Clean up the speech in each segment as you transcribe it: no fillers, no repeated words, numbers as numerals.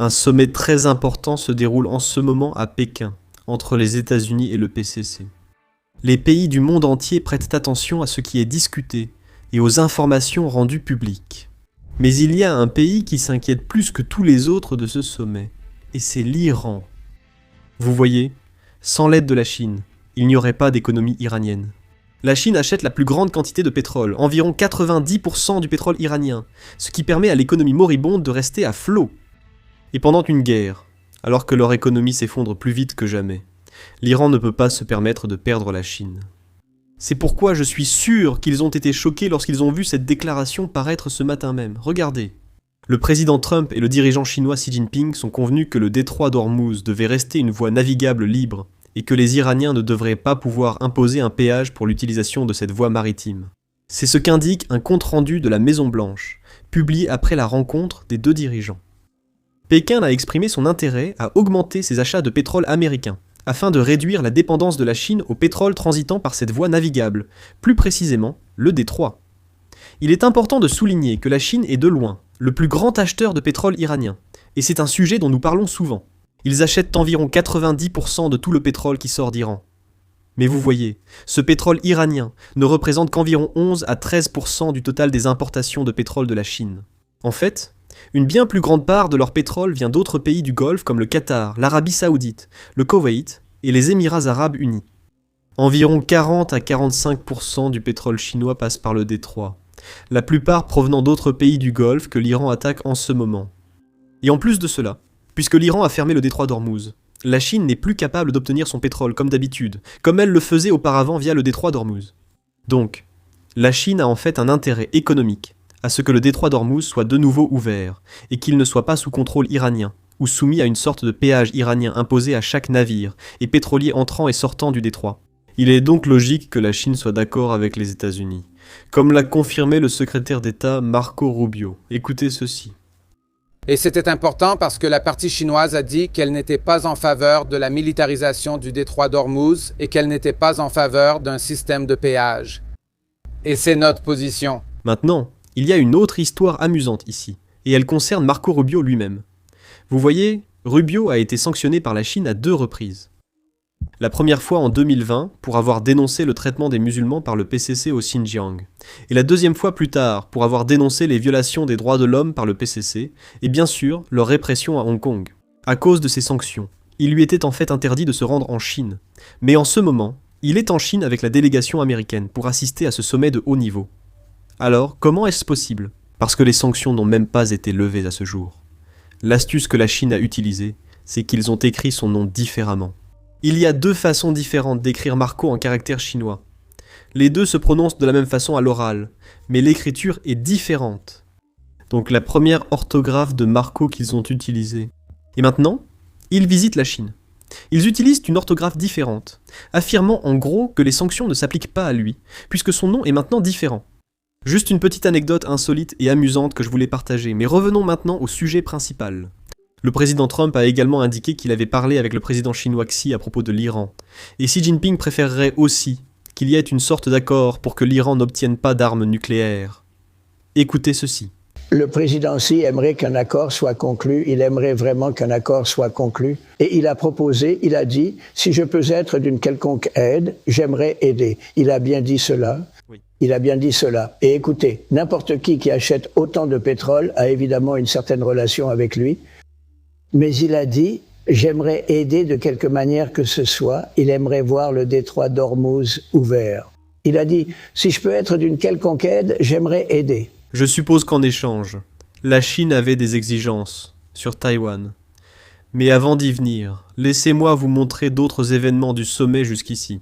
Un sommet très important se déroule en ce moment à Pékin, entre les États-Unis et le PCC. Les pays du monde entier prêtent attention à ce qui est discuté et aux informations rendues publiques. Mais il y a un pays qui s'inquiète plus que tous les autres de ce sommet, et c'est l'Iran. Vous voyez, sans l'aide de la Chine, il n'y aurait pas d'économie iranienne. La Chine achète la plus grande quantité de pétrole, environ 90% du pétrole iranien, ce qui permet à l'économie moribonde de rester à flot. Et pendant une guerre, alors que leur économie s'effondre plus vite que jamais, l'Iran ne peut pas se permettre de perdre la Chine. C'est pourquoi je suis sûr qu'ils ont été choqués lorsqu'ils ont vu cette déclaration paraître ce matin même. Regardez. Le président Trump et le dirigeant chinois Xi Jinping sont convenus que le détroit d'Ormuz devait rester une voie navigable libre et que les Iraniens ne devraient pas pouvoir imposer un péage pour l'utilisation de cette voie maritime. C'est ce qu'indique un compte-rendu de la Maison-Blanche, publié après la rencontre des deux dirigeants. Pékin a exprimé son intérêt à augmenter ses achats de pétrole américain, afin de réduire la dépendance de la Chine au pétrole transitant par cette voie navigable, plus précisément le détroit. Il est important de souligner que la Chine est de loin le plus grand acheteur de pétrole iranien, et c'est un sujet dont nous parlons souvent. Ils achètent environ 90% de tout le pétrole qui sort d'Iran. Mais vous voyez, ce pétrole iranien ne représente qu'environ 11 à 13% du total des importations de pétrole de la Chine. En fait, une bien plus grande part de leur pétrole vient d'autres pays du Golfe comme le Qatar, l'Arabie Saoudite, le Koweït et les Émirats Arabes Unis. Environ 40 à 45% du pétrole chinois passe par le détroit, la plupart provenant d'autres pays du Golfe que l'Iran attaque en ce moment. Et en plus de cela, puisque l'Iran a fermé le détroit d'Ormuz, la Chine n'est plus capable d'obtenir son pétrole comme d'habitude, comme elle le faisait auparavant via le détroit d'Ormuz. Donc, la Chine a en fait un intérêt économique à ce que le détroit d'Ormuz soit de nouveau ouvert, et qu'il ne soit pas sous contrôle iranien, ou soumis à une sorte de péage iranien imposé à chaque navire et pétrolier entrant et sortant du détroit. Il est donc logique que la Chine soit d'accord avec les États-Unis, comme l'a confirmé le secrétaire d'État Marco Rubio. Écoutez ceci. Et c'était important parce que la partie chinoise a dit qu'elle n'était pas en faveur de la militarisation du détroit d'Ormuz et qu'elle n'était pas en faveur d'un système de péage. Et c'est notre position. Maintenant, il y a une autre histoire amusante ici, et elle concerne Marco Rubio lui-même. Vous voyez, Rubio a été sanctionné par la Chine à 2 reprises. La première fois en 2020 pour avoir dénoncé le traitement des musulmans par le PCC au Xinjiang, et la deuxième fois plus tard pour avoir dénoncé les violations des droits de l'homme par le PCC, et bien sûr leur répression à Hong Kong. À cause de ces sanctions, il lui était en fait interdit de se rendre en Chine, mais en ce moment, il est en Chine avec la délégation américaine pour assister à ce sommet de haut niveau. Alors, comment est-ce possible? Parce que les sanctions n'ont même pas été levées à ce jour. L'astuce que la Chine a utilisée, c'est qu'ils ont écrit son nom différemment. Il y a 2 façons différentes d'écrire Marco en caractère chinois. Les 2 se prononcent de la même façon à l'oral, mais l'écriture est différente. Donc la première orthographe de Marco qu'ils ont utilisée. Et maintenant, ils visitent la Chine. Ils utilisent une orthographe différente, affirmant en gros que les sanctions ne s'appliquent pas à lui, puisque son nom est maintenant différent. Juste une petite anecdote insolite et amusante que je voulais partager, mais revenons maintenant au sujet principal. Le président Trump a également indiqué qu'il avait parlé avec le président chinois Xi à propos de l'Iran, et Xi Jinping préférerait aussi qu'il y ait une sorte d'accord pour que l'Iran n'obtienne pas d'armes nucléaires. Écoutez ceci. Le président Xi aimerait qu'un accord soit conclu, il aimerait vraiment qu'un accord soit conclu, et il a proposé, il a dit, si je peux être d'une quelconque aide, j'aimerais aider. Il a bien dit cela. Oui. Il a bien dit cela. Et écoutez, n'importe qui achète autant de pétrole a évidemment une certaine relation avec lui, mais il a dit, j'aimerais aider de quelque manière que ce soit, il aimerait voir le détroit d'Ormuz ouvert. Il a dit, si je peux être d'une quelconque aide, j'aimerais aider. Je suppose qu'en échange, la Chine avait des exigences sur Taïwan. Mais avant d'y venir, laissez-moi vous montrer d'autres événements du sommet jusqu'ici.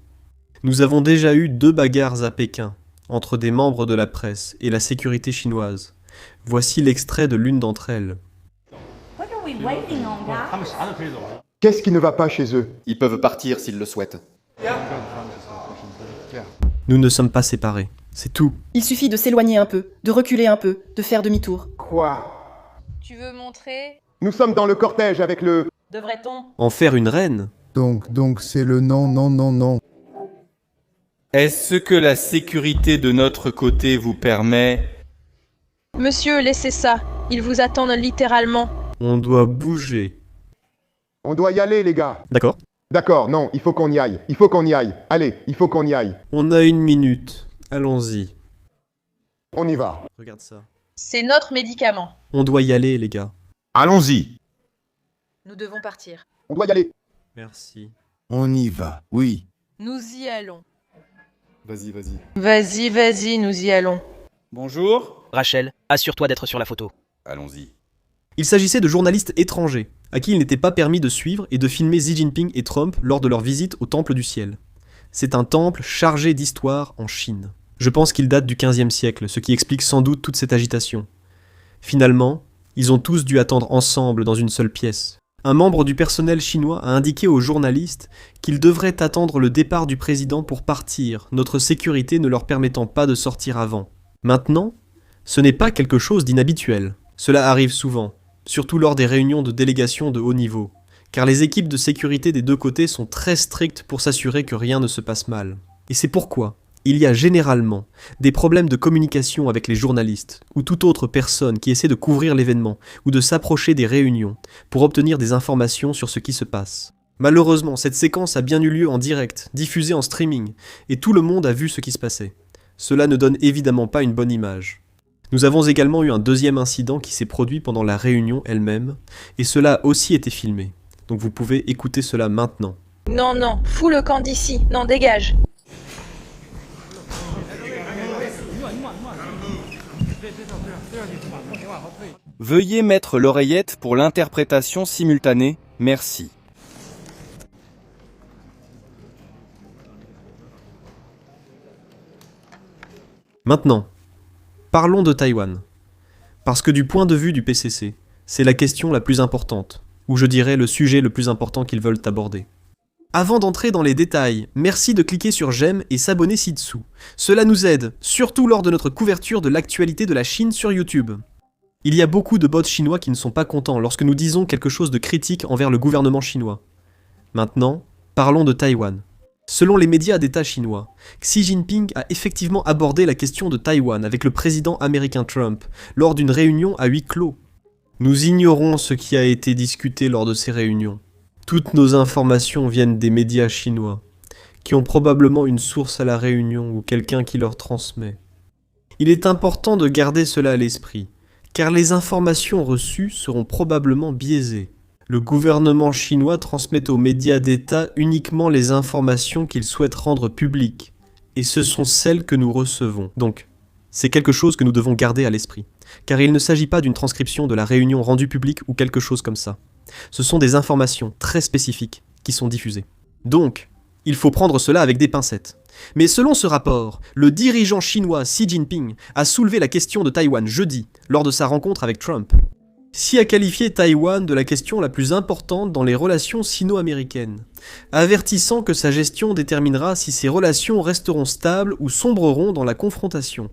Nous avons déjà eu 2 bagarres à Pékin, entre des membres de la presse et la sécurité chinoise. Voici l'extrait de l'une d'entre elles. Qu'est-ce qui ne va pas chez eux? Ils peuvent partir s'ils le souhaitent. Nous ne sommes pas séparés, c'est tout. Il suffit de s'éloigner un peu, de reculer un peu, de faire demi-tour. Quoi? Tu veux montrer? Nous sommes dans le cortège avec le... Devrait-on? En faire une reine? Donc c'est le non, non, non, non. Est-ce que la sécurité de notre côté vous permet... Monsieur, laissez ça. Ils vous attendent littéralement. On doit bouger. On doit y aller, les gars. D'accord. D'accord, non, il faut qu'on y aille. Il faut qu'on y aille. Allez, il faut qu'on y aille. On a 1 minute. Allons-y. On y va. Regarde ça. C'est notre médicament. On doit y aller, les gars. Allons-y. Nous devons partir. On doit y aller. Merci. On y va, oui. Nous y allons. Vas-y, vas-y. Vas-y, vas-y, nous y allons. Bonjour. Rachel, assure-toi d'être sur la photo. Allons-y. Il s'agissait de journalistes étrangers, à qui il n'était pas permis de suivre et de filmer Xi Jinping et Trump lors de leur visite au Temple du Ciel. C'est un temple chargé d'histoire en Chine. Je pense qu'il date du XVe siècle, ce qui explique sans doute toute cette agitation. Finalement, ils ont tous dû attendre ensemble dans une seule pièce. Un membre du personnel chinois a indiqué aux journalistes qu'ils devraient attendre le départ du président pour partir, notre sécurité ne leur permettant pas de sortir avant. Maintenant, ce n'est pas quelque chose d'inhabituel. Cela arrive souvent, surtout lors des réunions de délégations de haut niveau, car les équipes de sécurité des deux côtés sont très strictes pour s'assurer que rien ne se passe mal. Et c'est pourquoi il y a généralement des problèmes de communication avec les journalistes ou toute autre personne qui essaie de couvrir l'événement ou de s'approcher des réunions pour obtenir des informations sur ce qui se passe. Malheureusement, cette séquence a bien eu lieu en direct, diffusée en streaming, et tout le monde a vu ce qui se passait. Cela ne donne évidemment pas une bonne image. Nous avons également eu un deuxième incident qui s'est produit pendant la réunion elle-même, et cela a aussi été filmé. Donc vous pouvez écouter cela maintenant. Non, non, fous le camp d'ici. Non, dégage. Veuillez mettre l'oreillette pour l'interprétation simultanée. Merci. Maintenant, parlons de Taïwan. Parce que du point de vue du PCC, c'est la question la plus importante, ou je dirais le sujet le plus important qu'ils veulent aborder. Avant d'entrer dans les détails, merci de cliquer sur j'aime et s'abonner ci-dessous. Cela nous aide, surtout lors de notre couverture de l'actualité de la Chine sur YouTube. Il y a beaucoup de bots chinois qui ne sont pas contents lorsque nous disons quelque chose de critique envers le gouvernement chinois. Maintenant, parlons de Taïwan. Selon les médias d'État chinois, Xi Jinping a effectivement abordé la question de Taïwan avec le président américain Trump lors d'une réunion à huis clos. Nous ignorons ce qui a été discuté lors de ces réunions. Toutes nos informations viennent des médias chinois, qui ont probablement une source à la réunion ou quelqu'un qui leur transmet. Il est important de garder cela à l'esprit, car les informations reçues seront probablement biaisées. Le gouvernement chinois transmet aux médias d'État uniquement les informations qu'il souhaite rendre publiques, et ce sont celles que nous recevons. Donc, c'est quelque chose que nous devons garder à l'esprit, car il ne s'agit pas d'une transcription de la réunion rendue publique ou quelque chose comme ça. Ce sont des informations très spécifiques qui sont diffusées. Donc, il faut prendre cela avec des pincettes. Mais selon ce rapport, le dirigeant chinois Xi Jinping a soulevé la question de Taïwan jeudi, lors de sa rencontre avec Trump. Xi a qualifié Taïwan de la question la plus importante dans les relations sino-américaines, avertissant que sa gestion déterminera si ces relations resteront stables ou sombreront dans la confrontation.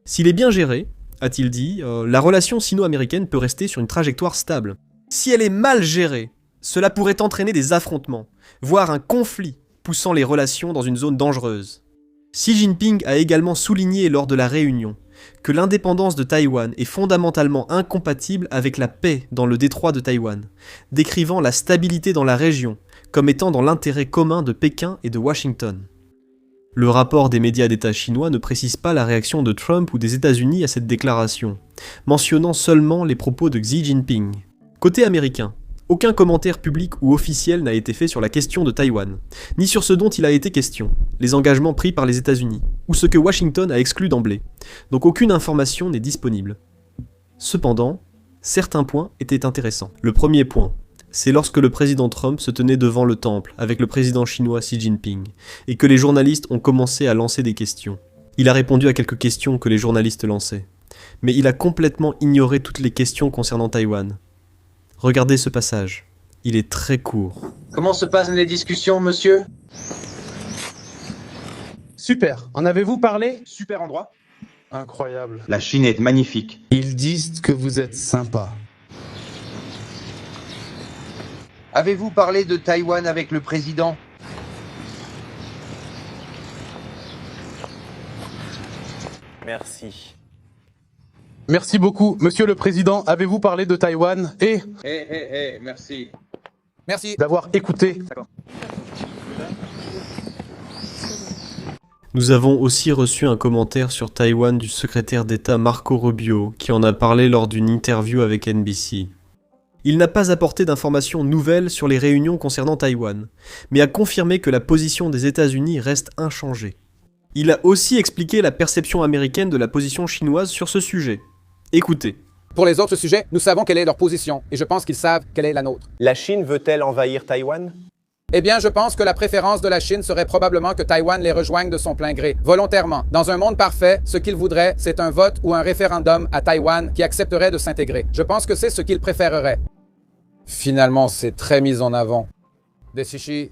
S'il est bien géré, a-t-il dit, la relation sino-américaine peut rester sur une trajectoire stable. Si elle est mal gérée, cela pourrait entraîner des affrontements, voire un conflit, poussant les relations dans une zone dangereuse. Xi Jinping a également souligné lors de la réunion que l'indépendance de Taïwan est fondamentalement incompatible avec la paix dans le détroit de Taïwan, décrivant la stabilité dans la région comme étant dans l'intérêt commun de Pékin et de Washington. Le rapport des médias d'État chinois ne précise pas la réaction de Trump ou des États-Unis à cette déclaration, mentionnant seulement les propos de Xi Jinping. Côté américain, aucun commentaire public ou officiel n'a été fait sur la question de Taïwan, ni sur ce dont il a été question, les engagements pris par les États-Unis, ou ce que Washington a exclu d'emblée, donc aucune information n'est disponible. Cependant, certains points étaient intéressants. Le premier point, c'est lorsque le président Trump se tenait devant le temple avec le président chinois Xi Jinping, et que les journalistes ont commencé à lancer des questions. Il a répondu à quelques questions que les journalistes lançaient, mais il a complètement ignoré toutes les questions concernant Taïwan. Regardez ce passage, il est très court. Comment se passent les discussions, monsieur? Super. En avez-vous parlé? Super endroit. Incroyable. La Chine est magnifique. Ils disent que vous êtes sympa. Avez-vous parlé de Taïwan avec le président? Merci. Merci beaucoup. Monsieur le Président, avez-vous parlé de Taïwan et Merci. d'avoir écouté? Nous avons aussi reçu un commentaire sur Taïwan du secrétaire d'État Marco Rubio, qui en a parlé lors d'une interview avec NBC. Il n'a pas apporté d'informations nouvelles sur les réunions concernant Taïwan, mais a confirmé que la position des États-Unis reste inchangée. Il a aussi expliqué la perception américaine de la position chinoise sur ce sujet. Écoutez. Pour les autres sujets, nous savons quelle est leur position, et je pense qu'ils savent quelle est la nôtre. La Chine veut-elle envahir Taïwan? Eh bien, je pense que la préférence de la Chine serait probablement que Taïwan les rejoigne de son plein gré, volontairement. Dans un monde parfait, ce qu'ils voudraient, c'est un vote ou un référendum à Taïwan qui accepterait de s'intégrer. Je pense que c'est ce qu'ils préféreraient. Finalement, c'est très mis en avant. Desishi,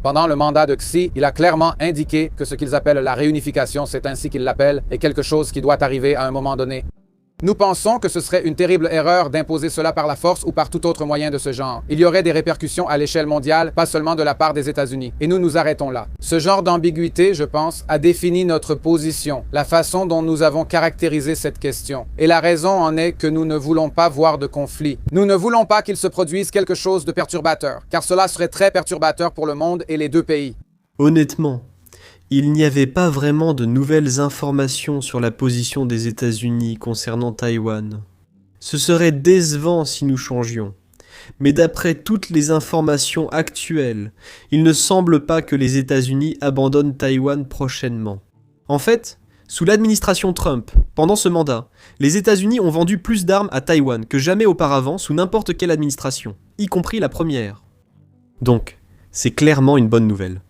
pendant le mandat de Xi, il a clairement indiqué que ce qu'ils appellent la réunification, c'est ainsi qu'ils l'appellent, est quelque chose qui doit arriver à un moment donné. Nous pensons que ce serait une terrible erreur d'imposer cela par la force ou par tout autre moyen de ce genre. Il y aurait des répercussions à l'échelle mondiale, pas seulement de la part des États-Unis. Et nous nous arrêtons là. Ce genre d'ambiguïté, je pense, a défini notre position, la façon dont nous avons caractérisé cette question. Et la raison en est que nous ne voulons pas voir de conflit. Nous ne voulons pas qu'il se produise quelque chose de perturbateur, car cela serait très perturbateur pour le monde et les deux pays. Honnêtement, il n'y avait pas vraiment de nouvelles informations sur la position des États-Unis concernant Taïwan. Ce serait décevant si nous changions. Mais d'après toutes les informations actuelles, il ne semble pas que les États-Unis abandonnent Taïwan prochainement. En fait, sous l'administration Trump, pendant ce mandat, les États-Unis ont vendu plus d'armes à Taïwan que jamais auparavant sous n'importe quelle administration, y compris la première. Donc, c'est clairement une bonne nouvelle.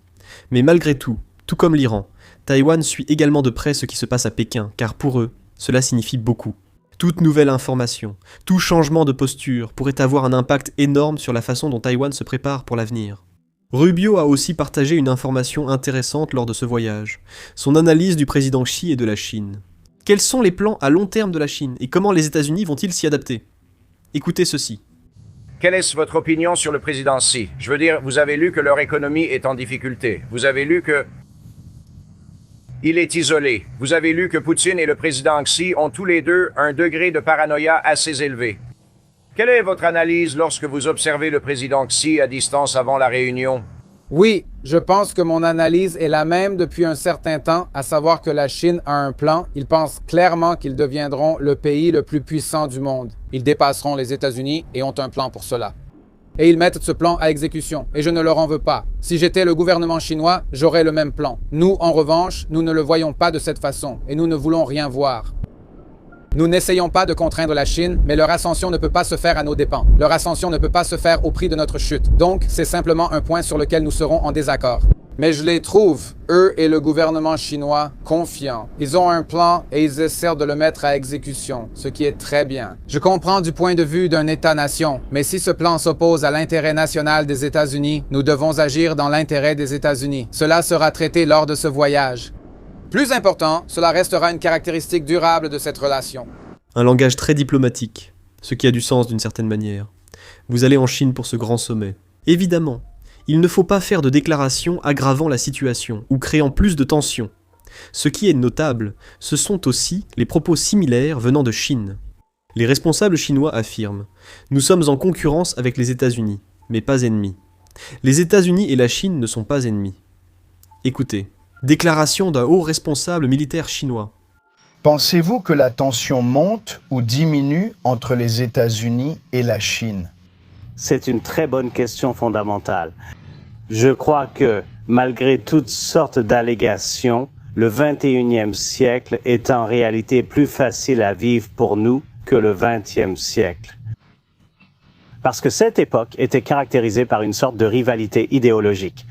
Mais malgré tout comme l'Iran, Taïwan suit également de près ce qui se passe à Pékin, car pour eux, cela signifie beaucoup. Toute nouvelle information, tout changement de posture pourrait avoir un impact énorme sur la façon dont Taïwan se prépare pour l'avenir. Rubio a aussi partagé une information intéressante lors de ce voyage, son analyse du président Xi et de la Chine. Quels sont les plans à long terme de la Chine et comment les États-Unis vont-ils s'y adapter? Écoutez ceci. Quelle est votre opinion sur le président Xi? Je veux dire, vous avez lu que leur économie est en difficulté. Vous avez lu que il est isolé. Vous avez lu que Poutine et le président Xi ont tous les deux un degré de paranoïa assez élevé. Quelle est votre analyse lorsque vous observez le président Xi à distance avant la réunion? Oui, je pense que mon analyse est la même depuis un certain temps, à savoir que la Chine a un plan. Ils pensent clairement qu'ils deviendront le pays le plus puissant du monde. Ils dépasseront les États-Unis et ont un plan pour cela. Et ils mettent ce plan à exécution, et je ne leur en veux pas. Si j'étais le gouvernement chinois, j'aurais le même plan. Nous, en revanche, nous ne le voyons pas de cette façon, et nous ne voulons rien voir. Nous n'essayons pas de contraindre la Chine, mais leur ascension ne peut pas se faire à nos dépens. Leur ascension ne peut pas se faire au prix de notre chute. Donc, c'est simplement un point sur lequel nous serons en désaccord. Mais je les trouve, eux et le gouvernement chinois, confiants. Ils ont un plan et ils essaient de le mettre à exécution, ce qui est très bien. Je comprends du point de vue d'un État-nation, mais si ce plan s'oppose à l'intérêt national des États-Unis, nous devons agir dans l'intérêt des États-Unis. Cela sera traité lors de ce voyage. Plus important, cela restera une caractéristique durable de cette relation. Un langage très diplomatique, ce qui a du sens d'une certaine manière. Vous allez en Chine pour ce grand sommet. Évidemment, il ne faut pas faire de déclarations aggravant la situation ou créant plus de tensions. Ce qui est notable, ce sont aussi les propos similaires venant de Chine. Les responsables chinois affirment « Nous sommes en concurrence avec les États-Unis, mais pas ennemis. Les États-Unis et la Chine ne sont pas ennemis. » Écoutez, déclaration d'un haut responsable militaire chinois. Pensez-vous que la tension monte ou diminue entre les États-Unis et la Chine? C'est une très bonne question fondamentale. Je crois que, malgré toutes sortes d'allégations, le 21e siècle est en réalité plus facile à vivre pour nous que le 20e siècle. Parce que cette époque était caractérisée par une sorte de rivalité idéologique.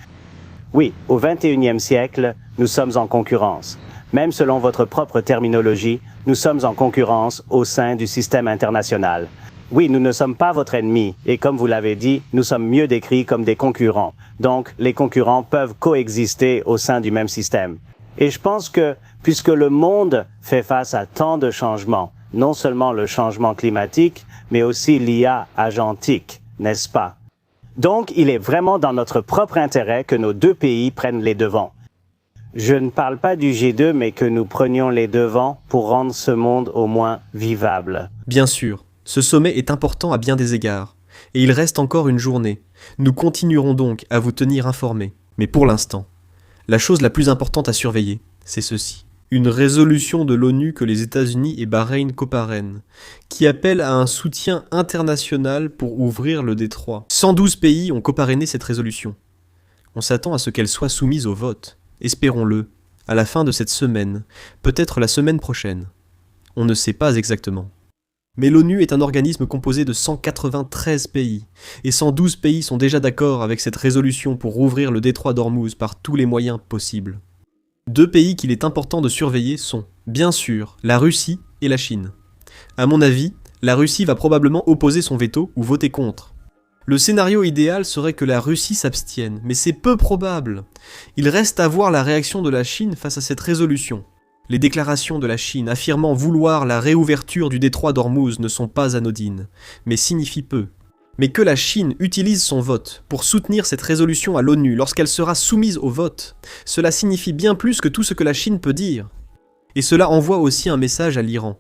Oui, au 21e siècle, nous sommes en concurrence. Même selon votre propre terminologie, nous sommes en concurrence au sein du système international. Oui, nous ne sommes pas votre ennemi, et comme vous l'avez dit, nous sommes mieux décrits comme des concurrents. Donc, les concurrents peuvent coexister au sein du même système. Et je pense que, puisque le monde fait face à tant de changements, non seulement le changement climatique, mais aussi l'IA agentique, n'est-ce pas? Donc, il est vraiment dans notre propre intérêt que nos deux pays prennent les devants. Je ne parle pas du G2, mais que nous prenions les devants pour rendre ce monde au moins vivable. Bien sûr, ce sommet est important à bien des égards, et il reste encore une journée. Nous continuerons donc à vous tenir informés. Mais pour l'instant, la chose la plus importante à surveiller, c'est ceci. Une résolution de l'ONU que les États-Unis et Bahreïn coparrainent, qui appelle à un soutien international pour ouvrir le détroit. 112 pays ont coparrainé cette résolution. On s'attend à ce qu'elle soit soumise au vote. Espérons-le, à la fin de cette semaine, peut-être la semaine prochaine. On ne sait pas exactement. Mais l'ONU est un organisme composé de 193 pays, et 112 pays sont déjà d'accord avec cette résolution pour rouvrir le détroit d'Ormuz par tous les moyens possibles. 2 pays qu'il est important de surveiller sont, bien sûr, la Russie et la Chine. À mon avis, la Russie va probablement opposer son veto ou voter contre. Le scénario idéal serait que la Russie s'abstienne, mais c'est peu probable. Il reste à voir la réaction de la Chine face à cette résolution. Les déclarations de la Chine affirmant vouloir la réouverture du détroit d'Ormuz ne sont pas anodines, mais signifient peu. Mais que la Chine utilise son vote pour soutenir cette résolution à l'ONU lorsqu'elle sera soumise au vote, cela signifie bien plus que tout ce que la Chine peut dire. Et cela envoie aussi un message à l'Iran.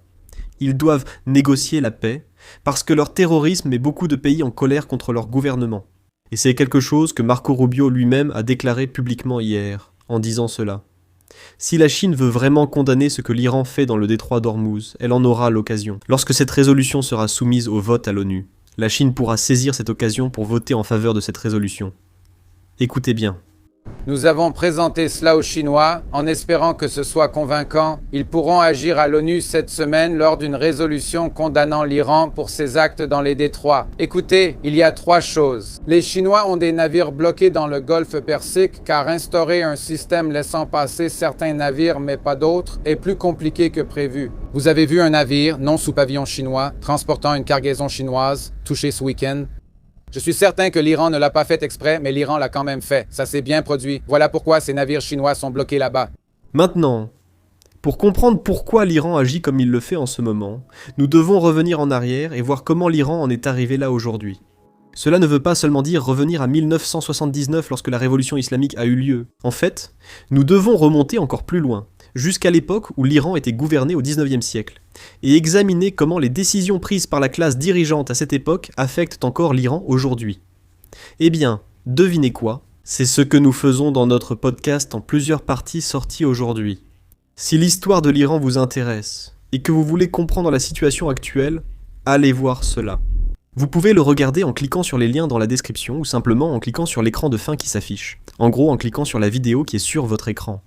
Ils doivent négocier la paix, parce que leur terrorisme met beaucoup de pays en colère contre leur gouvernement. Et c'est quelque chose que Marco Rubio lui-même a déclaré publiquement hier, en disant cela. Si la Chine veut vraiment condamner ce que l'Iran fait dans le détroit d'Ormuz, elle en aura l'occasion. Lorsque cette résolution sera soumise au vote à l'ONU, la Chine pourra saisir cette occasion pour voter en faveur de cette résolution. Écoutez bien. Nous avons présenté cela aux Chinois en espérant que ce soit convaincant. Ils pourront agir à l'ONU cette semaine lors d'une résolution condamnant l'Iran pour ses actes dans les détroits. Écoutez, il y a 3 choses. Les Chinois ont des navires bloqués dans le golfe Persique car instaurer un système laissant passer certains navires mais pas d'autres est plus compliqué que prévu. Vous avez vu un navire, non sous pavillon chinois, transportant une cargaison chinoise, touché ce week-end. Je suis certain que l'Iran ne l'a pas fait exprès, mais l'Iran l'a quand même fait. Ça s'est bien produit. Voilà pourquoi ces navires chinois sont bloqués là-bas. Maintenant, pour comprendre pourquoi l'Iran agit comme il le fait en ce moment, nous devons revenir en arrière et voir comment l'Iran en est arrivé là aujourd'hui. Cela ne veut pas seulement dire revenir à 1979 lorsque la révolution islamique a eu lieu. En fait, nous devons remonter encore plus loin, jusqu'à l'époque où l'Iran était gouverné au XIXe siècle, et examiner comment les décisions prises par la classe dirigeante à cette époque affectent encore l'Iran aujourd'hui. Eh bien, devinez quoi? C'est ce que nous faisons dans notre podcast en plusieurs parties sorties aujourd'hui. Si l'histoire de l'Iran vous intéresse, et que vous voulez comprendre la situation actuelle, allez voir cela. Vous pouvez le regarder en cliquant sur les liens dans la description ou simplement en cliquant sur l'écran de fin qui s'affiche. En gros, en cliquant sur la vidéo qui est sur votre écran.